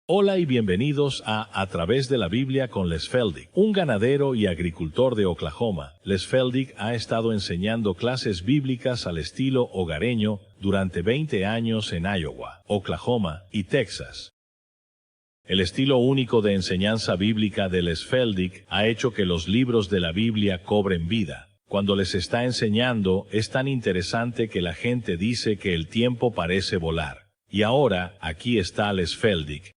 Hola y bienvenidos a través de la Biblia con Les Feldick. Un ganadero y agricultor de Oklahoma, Les Feldick ha estado enseñando clases bíblicas al estilo hogareño durante 20 años en Iowa, Oklahoma y Texas. El estilo único de enseñanza bíblica de Les Feldick ha hecho que los libros de la Biblia cobren vida. Cuando les está enseñando, es tan interesante que la gente dice que el tiempo parece volar. Y ahora, aquí está Les Feldick.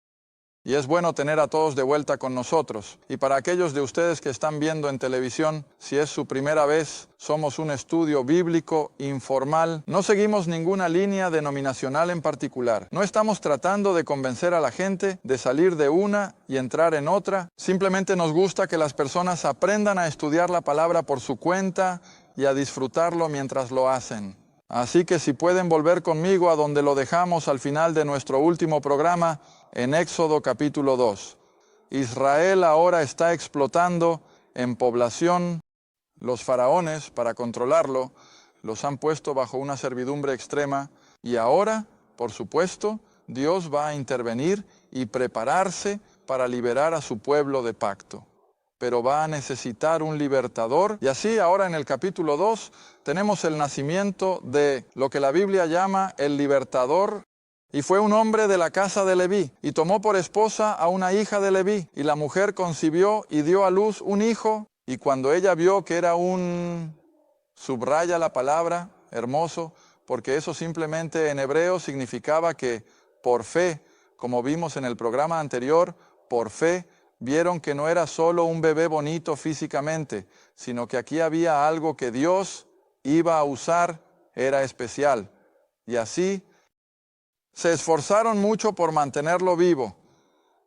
Y es bueno tener a todos de vuelta con nosotros. Y para aquellos de ustedes que están viendo en televisión, si es su primera vez, somos un estudio bíblico informal. No seguimos ninguna línea denominacional en particular. No estamos tratando de convencer a la gente de salir de una y entrar en otra. Simplemente nos gusta que las personas aprendan a estudiar la palabra por su cuenta y a disfrutarlo mientras lo hacen. Así que si pueden volver conmigo a donde lo dejamos al final de nuestro último programa, en Éxodo capítulo 2. Israel ahora está explotando en población. Los faraones, para controlarlo, los han puesto bajo una servidumbre extrema. Y ahora, por supuesto, Dios va a intervenir y prepararse para liberar a su pueblo de pacto. Pero va a necesitar un libertador. Y así ahora en el capítulo 2 tenemos el nacimiento de lo que la Biblia llama el libertador. Y fue un hombre de la casa de Leví, y tomó por esposa a una hija de Leví, y la mujer concibió y dio a luz un hijo, y cuando ella vio que era subraya la palabra, hermoso, porque eso simplemente en hebreo significaba que por fe, como vimos en el programa anterior, por fe, vieron que no era solo un bebé bonito físicamente, sino que aquí había algo que Dios iba a usar, era especial. Y así se esforzaron mucho por mantenerlo vivo.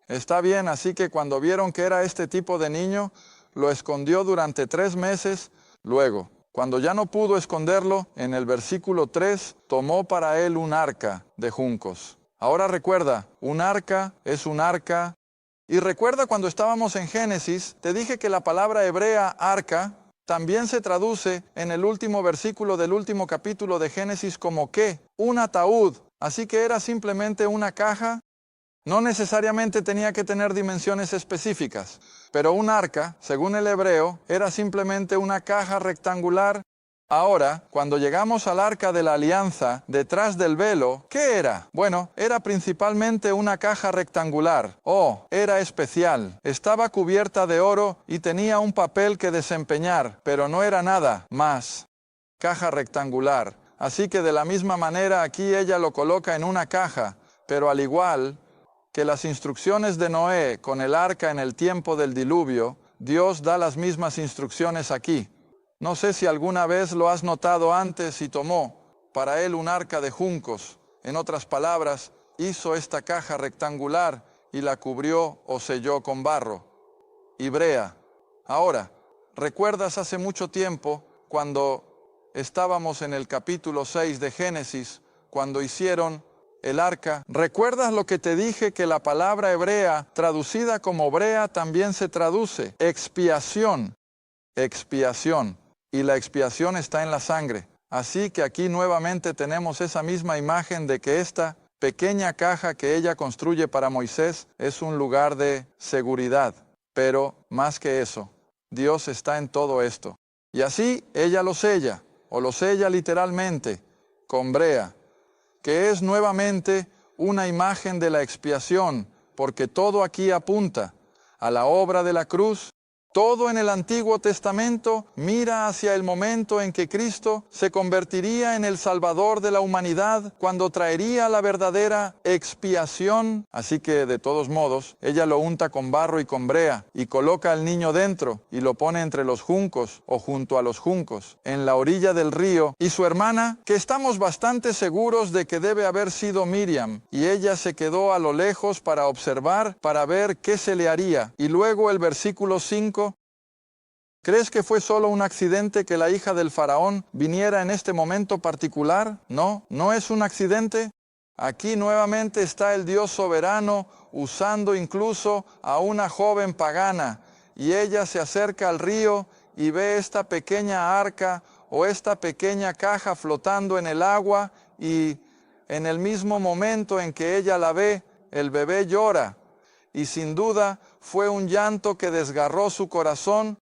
Está bien, así que cuando vieron que era este tipo de niño, lo escondió durante 3 meses. Luego, cuando ya no pudo esconderlo, en el versículo 3, tomó para él un arca de juncos. Ahora recuerda, un arca es un arca. Y recuerda cuando estábamos en Génesis, te dije que la palabra hebrea arca también se traduce en el último versículo del último capítulo de Génesis como ¿qué? Un ataúd. Así que era simplemente una caja. No necesariamente tenía que tener dimensiones específicas, pero un arca, según el hebreo, era simplemente una caja rectangular. Ahora, cuando llegamos al arca de la alianza, detrás del velo, ¿qué era? Bueno, era principalmente una caja rectangular. Era especial. Estaba cubierta de oro y tenía un papel que desempeñar, pero no era nada más. Caja rectangular. Así que de la misma manera aquí ella lo coloca en una caja, pero al igual que las instrucciones de Noé con el arca en el tiempo del diluvio, Dios da las mismas instrucciones aquí. No sé si alguna vez lo has notado antes y tomó para él un arca de juncos. En otras palabras, hizo esta caja rectangular y la cubrió o selló con barro. Ibrea. Ahora, ¿recuerdas hace mucho tiempo cuando estábamos en el capítulo 6 de Génesis, cuando hicieron el arca? ¿Recuerdas lo que te dije que la palabra hebrea, traducida como brea, también se traduce? Expiación. Expiación. Y la expiación está en la sangre. Así que aquí nuevamente tenemos esa misma imagen de que esta pequeña caja que ella construye para Moisés es un lugar de seguridad. Pero más que eso, Dios está en todo esto. Y así ella lo sella, o lo sella literalmente, con brea, que es nuevamente una imagen de la expiación, porque todo aquí apunta a la obra de la cruz. Todo en el Antiguo Testamento mira hacia el momento en que Cristo se convertiría en el Salvador de la humanidad, cuando traería la verdadera expiación. Así que, de todos modos, ella lo unta con barro y con brea, y coloca al niño dentro, y lo pone entre los juncos, o junto a los juncos, en la orilla del río. Y su hermana, que estamos bastante seguros de que debe haber sido Miriam, y ella se quedó a lo lejos para observar, para ver qué se le haría. Y luego el versículo 5, ¿crees que fue solo un accidente que la hija del faraón viniera en este momento particular? No, no es un accidente. Aquí nuevamente está el Dios soberano usando incluso a una joven pagana. Y ella se acerca al río y ve esta pequeña arca o esta pequeña caja flotando en el agua, y en el mismo momento en que ella la ve, el bebé llora. y sin duda fue un llanto que desgarró su corazón,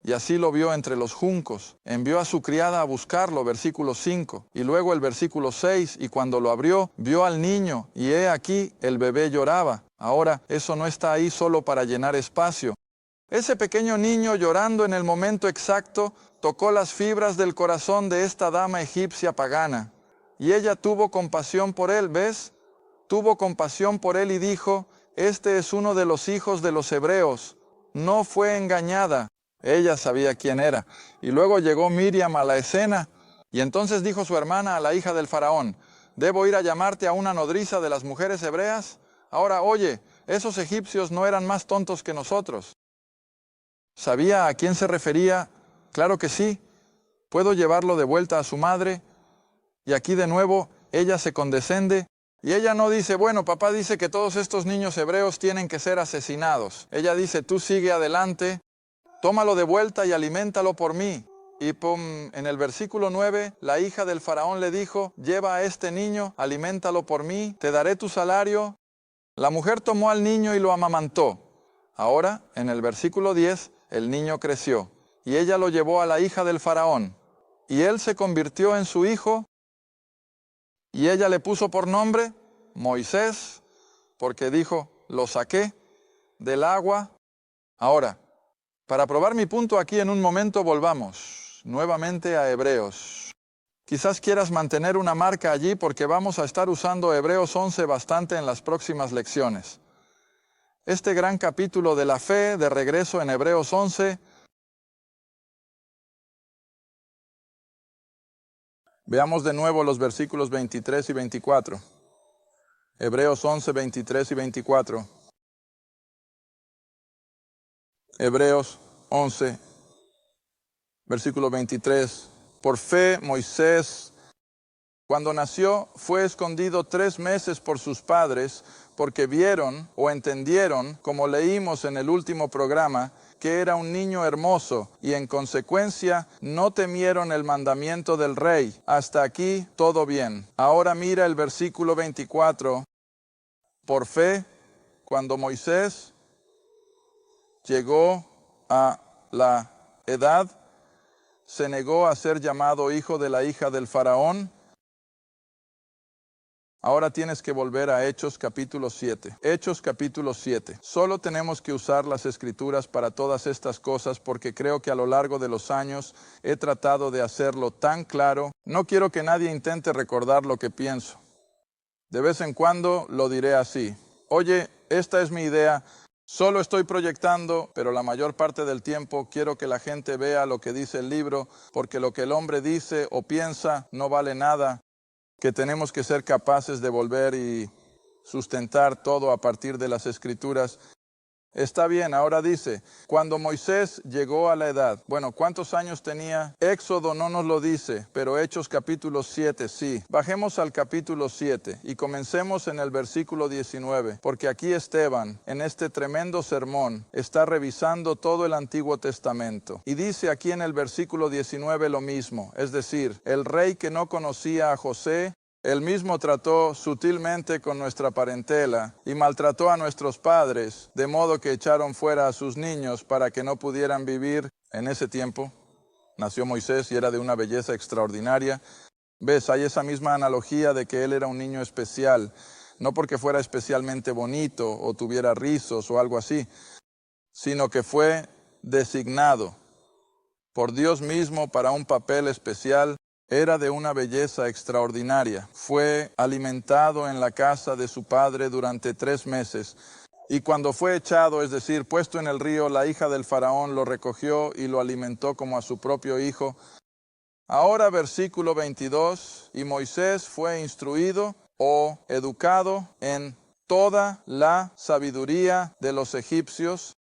y así lo vio entre los juncos. Envió a su criada a buscarlo, versículo 5, y luego el versículo 6, y cuando lo abrió, vio al niño, y he aquí, el bebé lloraba. Ahora, eso no está ahí solo para llenar espacio. Ese pequeño niño, llorando en el momento exacto, tocó las fibras del corazón de esta dama egipcia pagana. Y ella tuvo compasión por él, ¿ves? Tuvo compasión por él y dijo: este es uno de los hijos de los hebreos. No fue engañada. Ella sabía quién era. Y luego llegó Miriam a la escena, y entonces dijo su hermana a la hija del faraón: ¿debo ir a llamarte a una nodriza de las mujeres hebreas? Ahora, oye, esos egipcios no eran más tontos que nosotros. ¿Sabía a quién se refería? Claro que sí. ¿Puedo llevarlo de vuelta a su madre? Y aquí de nuevo, ella se condescende, y ella no dice: bueno, papá dice que todos estos niños hebreos tienen que ser asesinados. Ella dice: tú sigue adelante, tómalo de vuelta y aliméntalo por mí. Y en el versículo 9, la hija del faraón le dijo: lleva a este niño, aliméntalo por mí, te daré tu salario. La mujer tomó al niño y lo amamantó. Ahora, en el versículo 10, el niño creció, y ella lo llevó a la hija del faraón, y él se convirtió en su hijo, y ella le puso por nombre Moisés, porque dijo: lo saqué del agua. Ahora, para probar mi punto aquí en un momento, volvamos nuevamente a Hebreos. Quizás quieras mantener una marca allí porque vamos a estar usando Hebreos 11 bastante en las próximas lecciones. Este gran capítulo de la fe, de regreso en Hebreos 11. Veamos de nuevo los versículos 23 y 24. Hebreos 11, 23 y 24. Hebreos 11, versículo 23. Por fe, Moisés, cuando nació, fue escondido 3 meses por sus padres, porque vieron o entendieron, como leímos en el último programa, que era un niño hermoso, y en consecuencia no temieron el mandamiento del rey. Hasta aquí todo bien. Ahora mira el versículo 24. Por fe, cuando Moisés llegó a la edad, se negó a ser llamado hijo de la hija del faraón. Ahora tienes que volver a Hechos capítulo 7. Hechos capítulo 7. Solo tenemos que usar las escrituras para todas estas cosas porque creo que a lo largo de los años he tratado de hacerlo tan claro. No quiero que nadie intente recordar lo que pienso. De vez en cuando lo diré así: oye, esta es mi idea, solo estoy proyectando, pero la mayor parte del tiempo quiero que la gente vea lo que dice el libro, porque lo que el hombre dice o piensa no vale nada, que tenemos que ser capaces de volver y sustentar todo a partir de las escrituras. Está bien, ahora dice, cuando Moisés llegó a la edad. Bueno, ¿cuántos años tenía? Éxodo no nos lo dice, pero Hechos capítulo 7 sí. Bajemos al capítulo 7 y comencemos en el versículo 19, porque aquí Esteban, en este tremendo sermón, está revisando todo el Antiguo Testamento. Y dice aquí en el versículo 19 lo mismo, es decir, el rey que no conocía a José, él mismo trató sutilmente con nuestra parentela y maltrató a nuestros padres, de modo que echaron fuera a sus niños para que no pudieran vivir. En ese tiempo nació Moisés y era de una belleza extraordinaria. ¿Ves? Hay esa misma analogía de que él era un niño especial, no porque fuera especialmente bonito o tuviera rizos o algo así, sino que fue designado por Dios mismo para un papel especial. Era de una belleza extraordinaria. Fue alimentado en la casa de su padre durante 3 meses. Y cuando fue echado, es decir, puesto en el río, la hija del faraón lo recogió y lo alimentó como a su propio hijo. Ahora versículo 22. Y Moisés fue instruido o educado en toda la sabiduría de los egipcios.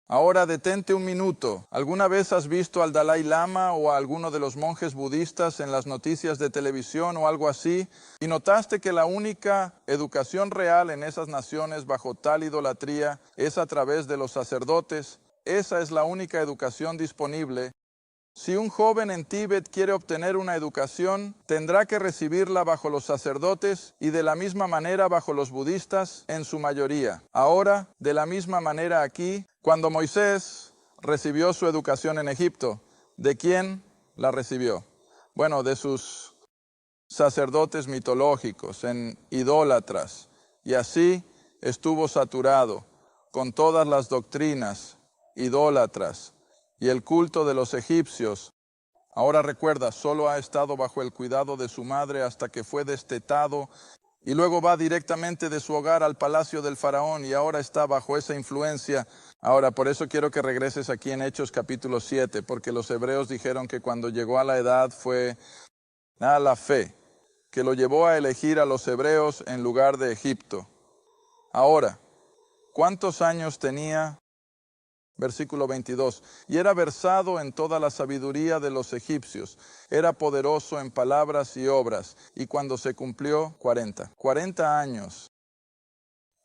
Ahora detente un minuto. ¿Alguna vez has visto al Dalai Lama o a alguno de los monjes budistas en las noticias de televisión o algo así? ¿Y notaste que la única educación real en esas naciones bajo tal idolatría es a través de los sacerdotes? Esa es la única educación disponible. Si un joven en Tíbet quiere obtener una educación, tendrá que recibirla bajo los sacerdotes y de la misma manera bajo los budistas en su mayoría. Ahora, de la misma manera aquí, cuando Moisés recibió su educación en Egipto, ¿de quién la recibió? Bueno, de sus sacerdotes mitológicos, en idólatras, y así estuvo saturado con todas las doctrinas idólatras y el culto de los egipcios. Ahora recuerda, solo ha estado bajo el cuidado de su madre hasta que fue destetado y luego va directamente de su hogar al palacio del faraón y ahora está bajo esa influencia. Ahora, por eso quiero que regreses aquí en Hechos capítulo 7, porque los hebreos dijeron que cuando llegó a la edad fue a la fe, que lo llevó a elegir a los hebreos en lugar de Egipto. Ahora, ¿cuántos años tenía? Versículo 22. Y era versado en toda la sabiduría de los egipcios. Era poderoso en palabras y obras. Y cuando se cumplió 40 años,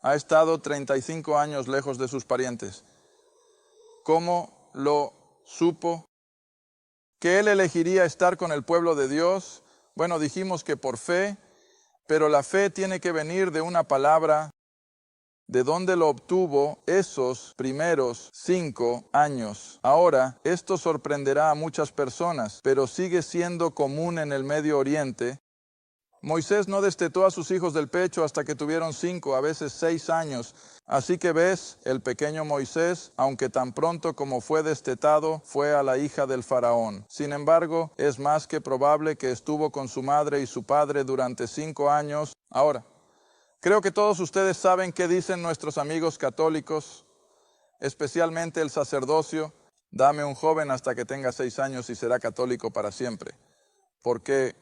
ha estado 35 años lejos de sus parientes. ¿Cómo lo supo? ¿Que él elegiría estar con el pueblo de Dios? Bueno, dijimos que por fe, pero la fe tiene que venir de una palabra. ¿De dónde lo obtuvo esos primeros 5 años? Ahora, esto sorprenderá a muchas personas, pero sigue siendo común en el Medio Oriente. Moisés no destetó a sus hijos del pecho hasta que tuvieron 5, a veces 6 años. Así que ves, el pequeño Moisés, aunque tan pronto como fue destetado, fue a la hija del faraón. Sin embargo, es más que probable que estuvo con su madre y su padre durante 5 años. Ahora, creo que todos ustedes saben qué dicen nuestros amigos católicos, especialmente el sacerdocio. Dame un joven hasta que tenga 6 años y será católico para siempre. Porque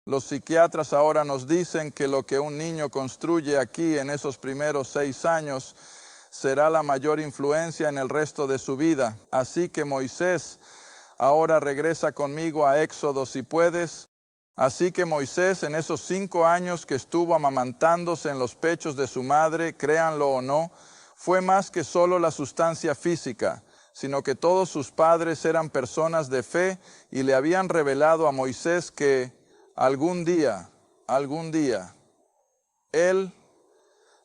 los psiquiatras ahora nos dicen que lo que un niño construye aquí en esos primeros 6 años será la mayor influencia en el resto de su vida. Así que Moisés, ahora regresa conmigo a Éxodo si puedes. Así que Moisés, en esos 5 años que estuvo amamantándose en los pechos de su madre, créanlo o no, fue más que solo la sustancia física, sino que todos sus padres eran personas de fe y le habían revelado a Moisés que algún día, Él,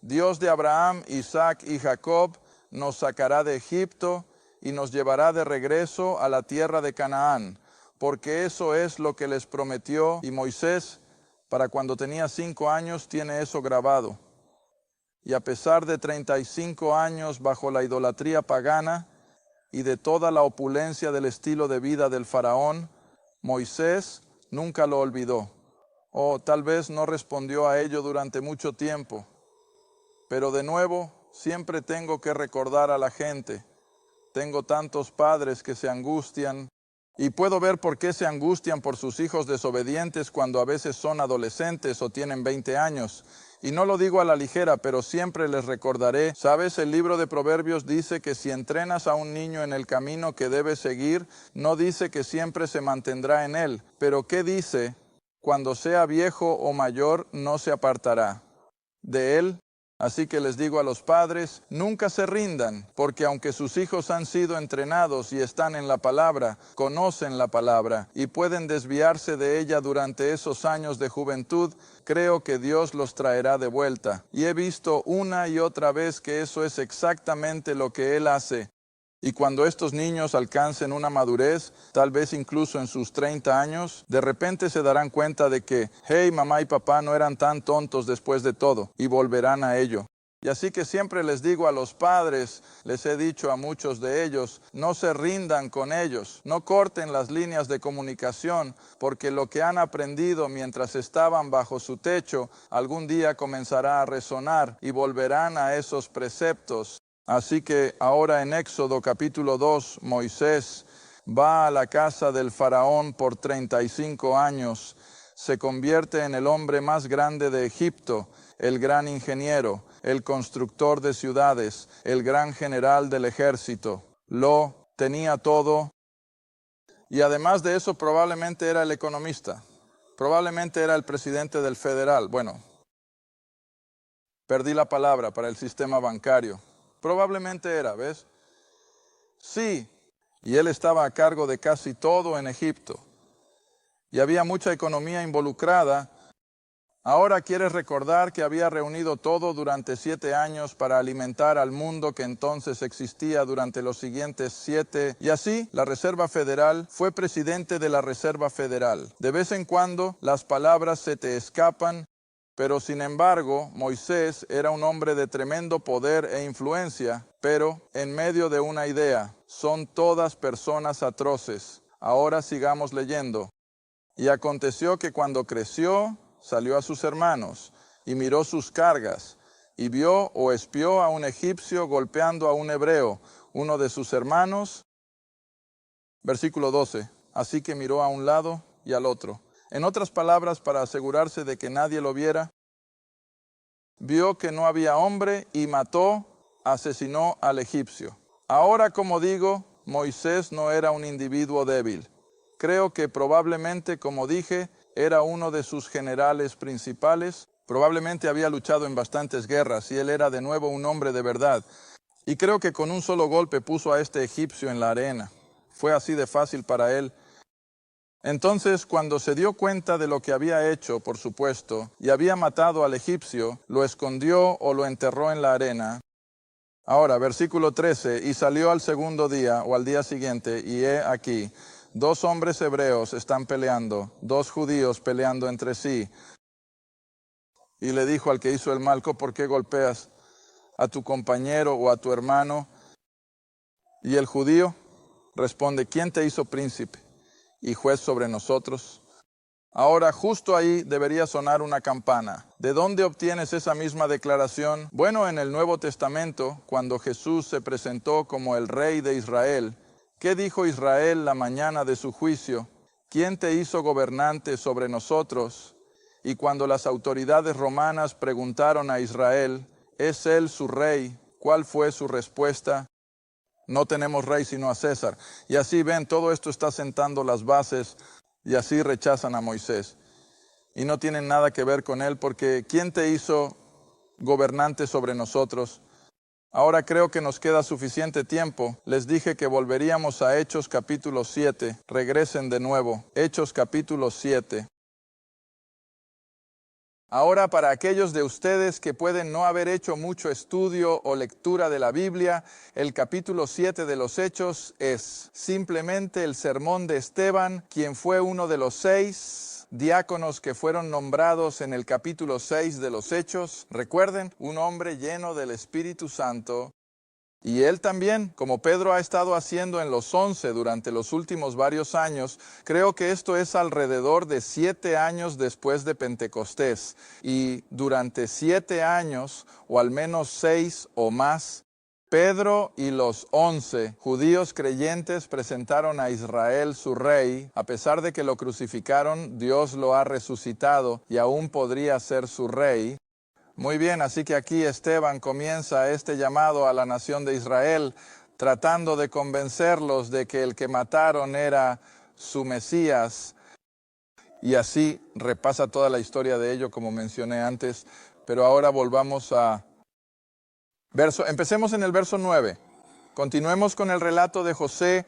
Dios de Abraham, Isaac y Jacob, nos sacará de Egipto y nos llevará de regreso a la tierra de Canaán. Porque eso es lo que les prometió, y Moisés, para cuando tenía 5 años, tiene eso grabado. Y a pesar de 35 años bajo la idolatría pagana y de toda la opulencia del estilo de vida del faraón, Moisés nunca lo olvidó. O tal vez no respondió a ello durante mucho tiempo. Pero de nuevo, siempre tengo que recordar a la gente. Tengo tantos padres que se angustian. Y puedo ver por qué se angustian por sus hijos desobedientes cuando a veces son adolescentes o tienen 20 años. Y no lo digo a la ligera, pero siempre les recordaré. ¿Sabes? El libro de Proverbios dice que si entrenas a un niño en el camino que debe seguir, no dice que siempre se mantendrá en él. Pero ¿qué dice? Cuando sea viejo o mayor, no se apartará de él. Así que les digo a los padres, nunca se rindan, porque aunque sus hijos han sido entrenados y están en la palabra, conocen la palabra y pueden desviarse de ella durante esos años de juventud, creo que Dios los traerá de vuelta. Y he visto una y otra vez que eso es exactamente lo que Él hace. Y cuando estos niños alcancen una madurez, tal vez incluso en sus 30 años, de repente se darán cuenta de que, hey, mamá y papá no eran tan tontos después de todo, y volverán a ello. Y así que siempre les digo a los padres, les he dicho a muchos de ellos, no se rindan con ellos, no corten las líneas de comunicación, porque lo que han aprendido mientras estaban bajo su techo, algún día comenzará a resonar y volverán a esos preceptos. Así que ahora en Éxodo capítulo 2, Moisés va a la casa del faraón por 35 años, se convierte en el hombre más grande de Egipto, el gran ingeniero, el constructor de ciudades, el gran general del ejército. Lo tenía todo y además de eso probablemente era el economista, probablemente era el presidente del federal. Bueno, perdí la palabra para el sistema bancario. Probablemente era, ¿ves? Sí, y él estaba a cargo de casi todo en Egipto. Y había mucha economía involucrada. Ahora quiere recordar que había reunido todo durante 7 años para alimentar al mundo que entonces existía durante los siguientes 7. Y así, la Reserva Federal fue presidente de la Reserva Federal. De vez en cuando, las palabras se te escapan, pero sin embargo, Moisés era un hombre de tremendo poder e influencia, pero en medio de una idea, son todas personas atroces. Ahora sigamos leyendo. Y aconteció que cuando creció, salió a sus hermanos y miró sus cargas y vio o espió a un egipcio golpeando a un hebreo, uno de sus hermanos. Versículo 12. Así que miró a un lado y al otro. En otras palabras, para asegurarse de que nadie lo viera, vio que no había hombre y mató, asesinó al egipcio. Ahora, como digo, Moisés no era un individuo débil. Creo que probablemente, como dije, era uno de sus generales principales. Probablemente había luchado en bastantes guerras y él era de nuevo un hombre de verdad. Y creo que con un solo golpe puso a este egipcio en la arena. Fue así de fácil para él. Entonces, cuando se dio cuenta de lo que había hecho, por supuesto, y había matado al egipcio, lo escondió o lo enterró en la arena. Ahora, versículo 13, y salió al segundo día o al día siguiente, y he aquí, 2 hombres hebreos están peleando, 2 judíos peleando entre sí. Y le dijo al que hizo el mal, ¿por qué golpeas a tu compañero o a tu hermano? Y el judío responde, ¿quién te hizo príncipe y juez sobre nosotros? Ahora, justo ahí debería sonar una campana. ¿De dónde obtienes esa misma declaración? Bueno, en el Nuevo Testamento, cuando Jesús se presentó como el Rey de Israel, ¿qué dijo Israel la mañana de su juicio? ¿Quién te hizo gobernante sobre nosotros? Y cuando las autoridades romanas preguntaron a Israel, ¿es él su rey? ¿Cuál fue su respuesta? No tenemos rey sino a César. Y así ven, todo esto está sentando las bases y así rechazan a Moisés. Y no tienen nada que ver con él porque ¿quién te hizo gobernante sobre nosotros? Ahora creo que nos queda suficiente tiempo. Les dije que volveríamos a Hechos capítulo 7. Regresen de nuevo. Hechos capítulo 7. Ahora, para aquellos de ustedes que pueden no haber hecho mucho estudio o lectura de la Biblia, el capítulo 7 de los Hechos es simplemente el sermón de Esteban, quien fue uno de los 6 diáconos que fueron nombrados en el capítulo 6 de los Hechos. Recuerden, un hombre lleno del Espíritu Santo. Y él también, como Pedro ha estado haciendo en los 11 durante los últimos varios años, creo que esto es alrededor de 7 años después de Pentecostés. Y durante 7 años, o al menos 6 o más, Pedro y los 11 judíos creyentes presentaron a Israel su rey. A pesar de que lo crucificaron, Dios lo ha resucitado y aún podría ser su rey. Muy bien, así que aquí Esteban comienza este llamado a la nación de Israel, tratando de convencerlos de que el que mataron era su Mesías. Y así repasa toda la historia de ello, como mencioné antes. Pero ahora volvamos a empecemos en el verso 9. Continuemos con el relato de José.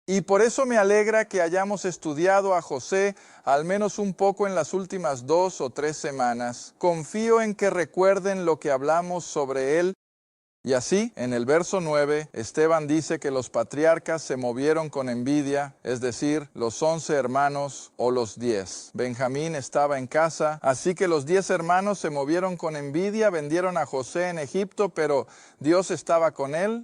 Y por eso me alegra que hayamos estudiado a José al menos un poco en las últimas 2 o 3 semanas. Confío en que recuerden lo que hablamos sobre él. Y así, en el verso 9, Esteban dice que los patriarcas se movieron con envidia, es decir, los 11 hermanos o los 10. Benjamín estaba en casa, así que los 10 hermanos se movieron con envidia, vendieron a José en Egipto, pero Dios estaba con él.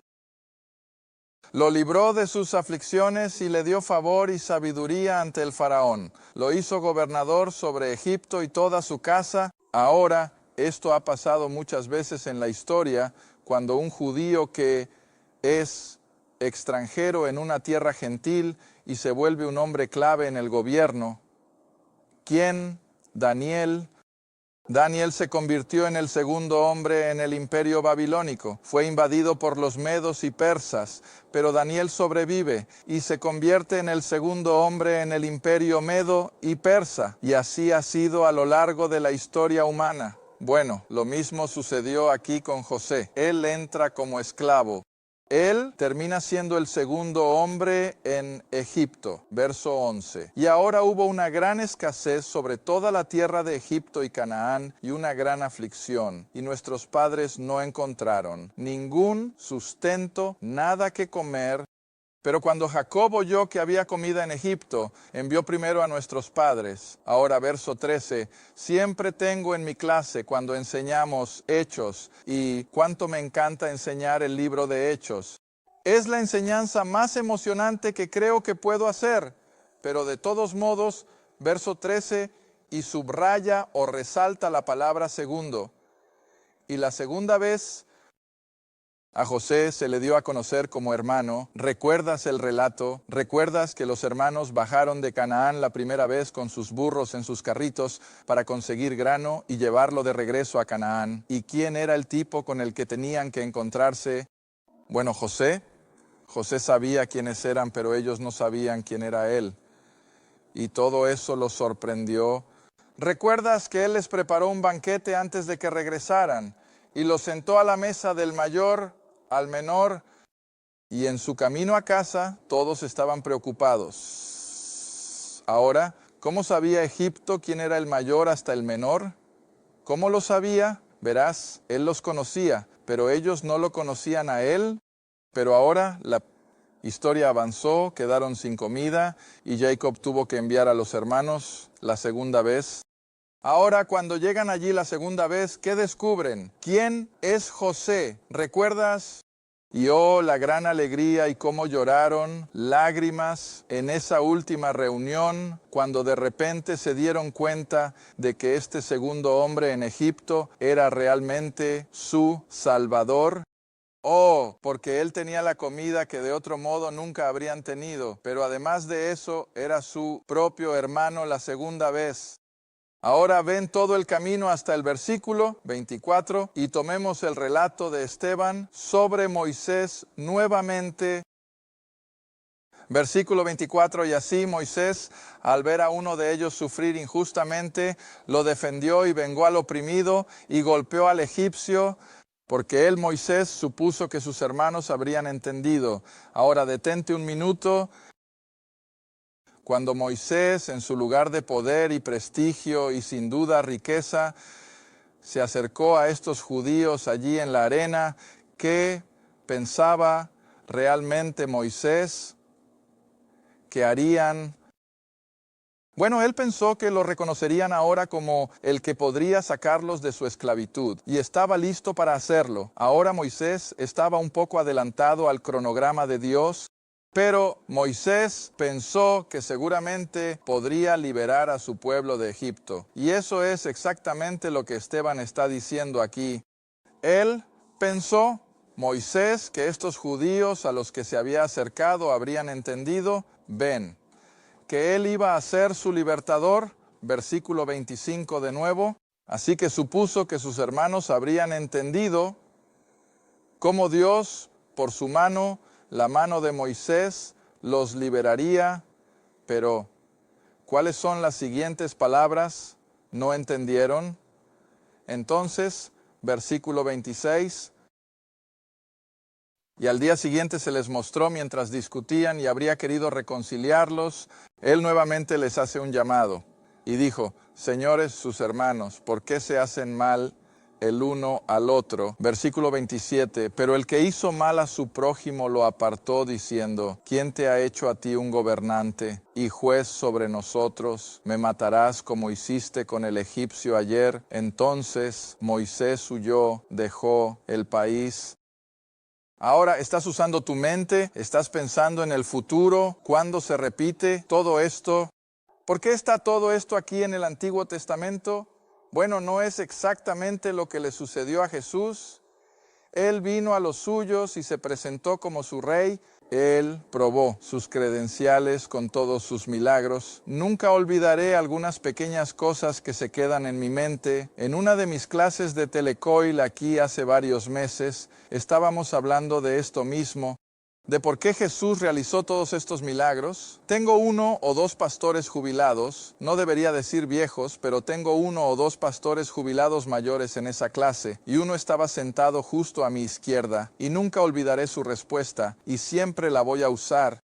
Lo libró de sus aflicciones y le dio favor y sabiduría ante el faraón. Lo hizo gobernador sobre Egipto y toda su casa. Ahora, esto ha pasado muchas veces en la historia, cuando un judío que es extranjero en una tierra gentil y se vuelve un hombre clave en el gobierno. ¿Quién? Daniel. Daniel se convirtió en el segundo hombre en el imperio babilónico. Fue invadido por los medos y persas, pero Daniel sobrevive y se convierte en el segundo hombre en el imperio medo y persa. Y así ha sido a lo largo de la historia humana. Bueno, lo mismo sucedió aquí con José. Él entra como esclavo. Él termina siendo el segundo hombre en Egipto, verso 11. Y ahora hubo una gran escasez sobre toda la tierra de Egipto y Canaán, y una gran aflicción. Y nuestros padres no encontraron ningún sustento, nada que comer. Pero cuando Jacob oyó que había comida en Egipto, envió primero a nuestros padres. Ahora, verso 13, siempre tengo en mi clase cuando enseñamos Hechos, y cuánto me encanta enseñar el libro de Hechos. Es la enseñanza más emocionante que creo que puedo hacer, pero de todos modos, verso 13, y subraya o resalta la palabra segundo. Y la segunda vez, a José se le dio a conocer como hermano. ¿Recuerdas el relato? ¿Recuerdas que los hermanos bajaron de Canaán la primera vez con sus burros en sus carritos para conseguir grano y llevarlo de regreso a Canaán? ¿Y quién era el tipo con el que tenían que encontrarse? Bueno, José. José sabía quiénes eran, pero ellos no sabían quién era él. Y todo eso los sorprendió. ¿Recuerdas que él les preparó un banquete antes de que regresaran? Y los sentó a la mesa del mayor al menor, y en su camino a casa todos estaban preocupados. Ahora, ¿cómo sabía Egipto quién era el mayor hasta el menor? ¿Cómo lo sabía? Verás, él los conocía, pero ellos no lo conocían a él. Pero ahora la historia avanzó, quedaron sin comida, y Jacob tuvo que enviar a los hermanos la segunda vez. Ahora, cuando llegan allí la segunda vez, ¿qué descubren? ¿Quién es José? ¿Recuerdas? Y oh, la gran alegría y cómo lloraron, lágrimas en esa última reunión, cuando de repente se dieron cuenta de que este segundo hombre en Egipto era realmente su Salvador. Oh, porque él tenía la comida que de otro modo nunca habrían tenido, pero además de eso, era su propio hermano la segunda vez. Ahora ven todo el camino hasta el versículo 24 y tomemos el relato de Esteban sobre Moisés nuevamente. Versículo 24, y así Moisés, al ver a uno de ellos sufrir injustamente, lo defendió y vengó al oprimido y golpeó al egipcio, porque él, Moisés, supuso que sus hermanos habrían entendido. Ahora detente un minuto. Cuando Moisés, en su lugar de poder y prestigio y sin duda riqueza, se acercó a estos judíos allí en la arena, ¿qué pensaba realmente Moisés que harían? Bueno, él pensó que lo reconocerían ahora como el que podría sacarlos de su esclavitud, y estaba listo para hacerlo. Ahora Moisés estaba un poco adelantado al cronograma de Dios, pero Moisés pensó que seguramente podría liberar a su pueblo de Egipto. Y eso es exactamente lo que Esteban está diciendo aquí. Él pensó, Moisés, que estos judíos a los que se había acercado habrían entendido, ven, que él iba a ser su libertador, versículo 25 de nuevo. Así que supuso que sus hermanos habrían entendido cómo Dios, por su mano, la mano de Moisés, los liberaría. Pero, ¿cuáles son las siguientes palabras? ¿No entendieron? Entonces, versículo 26, y al día siguiente se les mostró mientras discutían y habría querido reconciliarlos. Él nuevamente les hace un llamado y dijo, señores, sus hermanos, ¿por qué se hacen mal el uno al otro? Versículo 27, pero el que hizo mal a su prójimo lo apartó diciendo, ¿quién te ha hecho a ti un gobernante y juez sobre nosotros? ¿Me matarás como hiciste con el egipcio ayer? Entonces Moisés huyó, dejó el país. Ahora estás usando tu mente, estás pensando en el futuro, cuándo se repite todo esto. ¿Por qué está todo esto aquí en el Antiguo Testamento? Bueno, no es exactamente lo que le sucedió a Jesús. Él vino a los suyos y se presentó como su rey. Él probó sus credenciales con todos sus milagros. Nunca olvidaré algunas pequeñas cosas que se quedan en mi mente. En una de mis clases de telecoil aquí hace varios meses, estábamos hablando de esto mismo. de por qué Jesús realizó todos estos milagros. Tengo 1 o 2 pastores jubilados, no debería decir viejos, pero tengo 1 o 2 pastores jubilados mayores en esa clase, y uno estaba sentado justo a mi izquierda, y nunca olvidaré su respuesta, y siempre la voy a usar.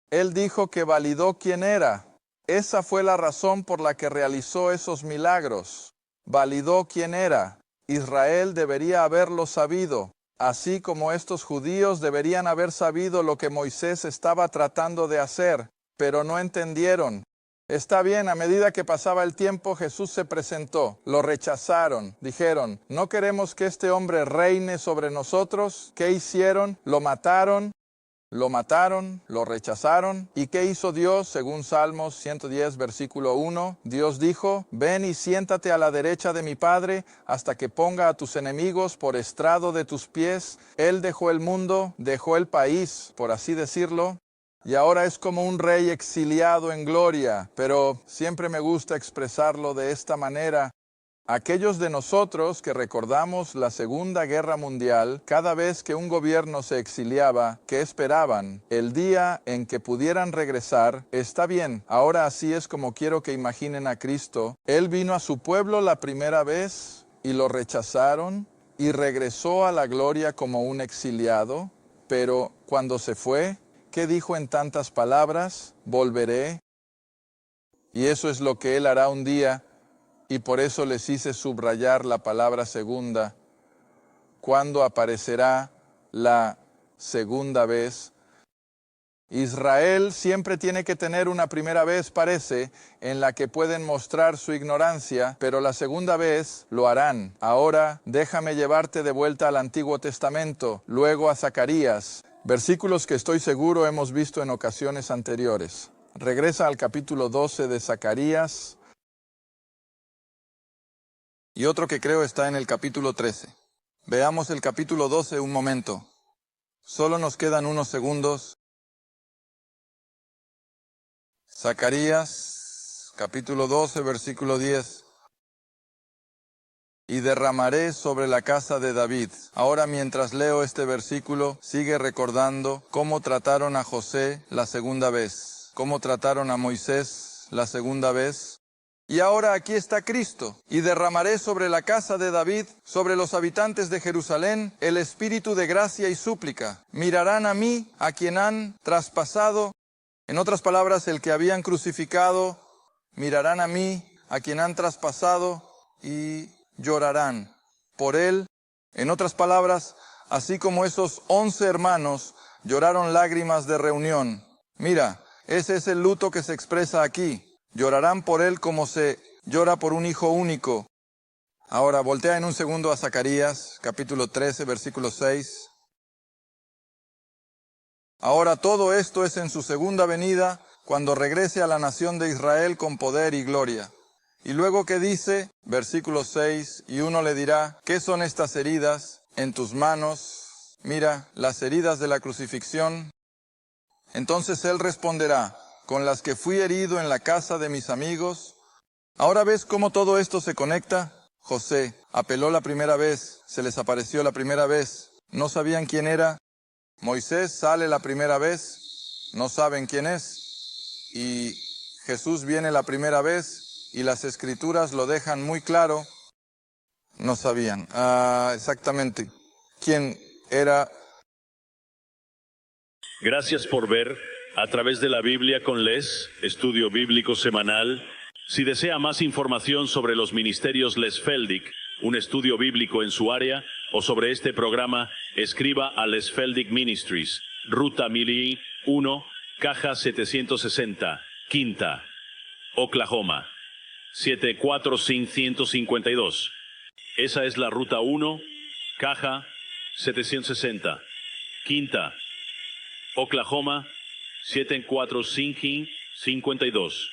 Él dijo que validó quién era. Esa fue la razón por la que realizó esos milagros. Validó quién era. Israel debería haberlo sabido, así como estos judíos deberían haber sabido lo que Moisés estaba tratando de hacer, pero no entendieron. Está bien, a medida que pasaba el tiempo, Jesús se presentó. Lo rechazaron. Dijeron, no queremos que este hombre reine sobre nosotros. ¿Qué hicieron? Lo mataron, lo rechazaron. ¿Y qué hizo Dios? Según Salmos 110, versículo 1, Dios dijo, ven y siéntate a la derecha de mi Padre hasta que ponga a tus enemigos por estrado de tus pies. Él dejó el mundo, dejó el país, por así decirlo, y ahora es como un rey exiliado en gloria, pero siempre me gusta expresarlo de esta manera. Aquellos de nosotros que recordamos la Segunda Guerra Mundial, cada vez que un gobierno se exiliaba, ¿qué esperaban? El día en que pudieran regresar. Está bien, ahora así es como quiero que imaginen a Cristo. Él vino a su pueblo la primera vez y lo rechazaron y regresó a la gloria como un exiliado, pero cuando se fue, ¿qué dijo en tantas palabras? Volveré. Y eso es lo que Él hará un día. Y por eso les hice subrayar la palabra segunda. ¿Cuándo aparecerá la segunda vez? Israel siempre tiene que tener una primera vez, parece, en la que pueden mostrar su ignorancia, pero la segunda vez lo harán. Ahora déjame llevarte de vuelta al Antiguo Testamento, luego a Zacarías, versículos que estoy seguro hemos visto en ocasiones anteriores. Regresa al capítulo 12 de Zacarías. Y otro que creo está en el capítulo 13. Veamos el capítulo 12 un momento. Solo nos quedan unos segundos. Zacarías, capítulo 12, versículo 10. Y derramaré sobre la casa de David. Ahora mientras leo este versículo, sigue recordando cómo trataron a José la segunda vez, cómo trataron a Moisés la segunda vez. Y ahora aquí está Cristo. Y derramaré sobre la casa de David, sobre los habitantes de Jerusalén, el espíritu de gracia y súplica. Mirarán a mí, a quien han traspasado. En otras palabras, el que habían crucificado, mirarán a mí, a quien han traspasado, y llorarán por él. En otras palabras, así como esos 11 hermanos lloraron lágrimas de reunión. Mira, ese es el luto que se expresa aquí. Llorarán por él como se llora por un hijo único. Ahora, voltea en un segundo a Zacarías, capítulo 13, versículo 6. Ahora todo esto es en su segunda venida, cuando regrese a la nación de Israel con poder y gloria. Y luego que dice, versículo 6, y uno le dirá, ¿qué son estas heridas en tus manos? Mira, las heridas de la crucifixión. Entonces él responderá, con las que fui herido en la casa de mis amigos. ¿Ahora ves cómo todo esto se conecta? José apeló la primera vez, se les apareció la primera vez, no sabían quién era. Moisés sale la primera vez, no saben quién es. Y Jesús viene la primera vez y las escrituras lo dejan muy claro, no sabían exactamente quién era. Gracias por ver A Través de la Biblia con Les, estudio bíblico semanal. Si desea más información sobre los ministerios Les Feldick, un estudio bíblico en su área, o sobre este programa, escriba a Les Feldick Ministries, Ruta Mili 1, Caja 760, Quinta, Oklahoma, 74552. Esa es la Ruta 1, Caja 760, Quinta, Oklahoma, 74552.